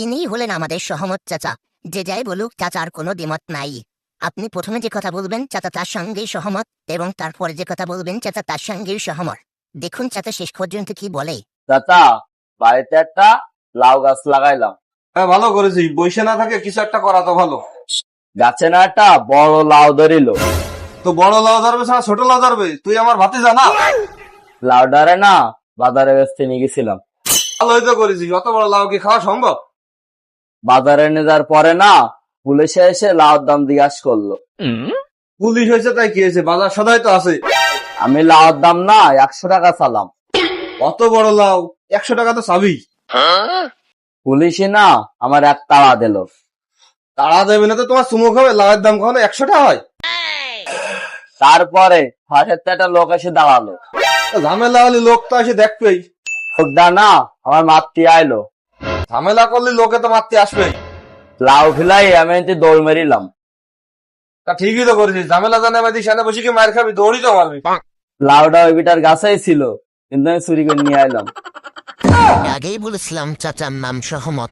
ইনিই হলেন আমাদের সহমত চাচা। যে যাই বলুক চাচার কোনো দ্বিমত নাই। আপনি প্রথমে যে কথা বলবেন চাচা তার সঙ্গেই সহমত, এবং তারপরে যে কথা বলবেন চাচা তার সঙ্গেই সহমত। দেখুন চাচা শেষ পর্যন্ত কি বলে। চাচা, বাড়িতে একটা লাউ গাছ লাগাইলাম। হ্যাঁ, ভালো করেছিস। বসে না থাকে কিছু একটা করা তো ভালো। গাছে না একটা বড় লাউ ধরিল। তো বড় লাউ ধরবে না ছোট লাউ ধরবে? তুই আমার ভাতিজা না? লাউডারে না বাজারে বেচতে নিয়ে গেছিলাম। ভালোই তো করেছিস। অত বড় লাউ কি খাওয়া সম্ভব? বাজারে নিয়ে যাওয়ার পরে না পুলিশে এসে লাউর দাম জিজ্ঞাসা করলো। পুলিশ হয়েছে তাই কি হয়েছে? বাজার সদাই তো আছে। আমি লাউর দাম না 100 টাকা চালাম। অত বড় লাউ 100 টাকা তো চাবি। পুলিশে না আমার এক তাড়া দিল। তারা দেবে না তো তোমার চুমো খাবে? লাউয়ের দাম কখনো 100 টাকা হয়? তারপরে হঠাৎ একটা লোক এসে দাঁড়ালো। ঝামেলা হলে লোক তো এসে দেখবেই। লোকটা না আমার মারতে আইলো। ঝামেলা করলে লোকে তো মারতে আসবেই। লাউ ফিলাই আমি দৌড় মেরিলাম। তা ঠিকই তো করেছিস। ঝামেলা জানে বাদি সেনা বসে কি মার খাবি? দৌড়ি তো মারবি। লাউডা ওই বিটার গাছেই ছিল, কিন্তু আমি চুরি করে নিয়ে আইলাম। আগেই বলেছিলাম চাচার নাম সহমত।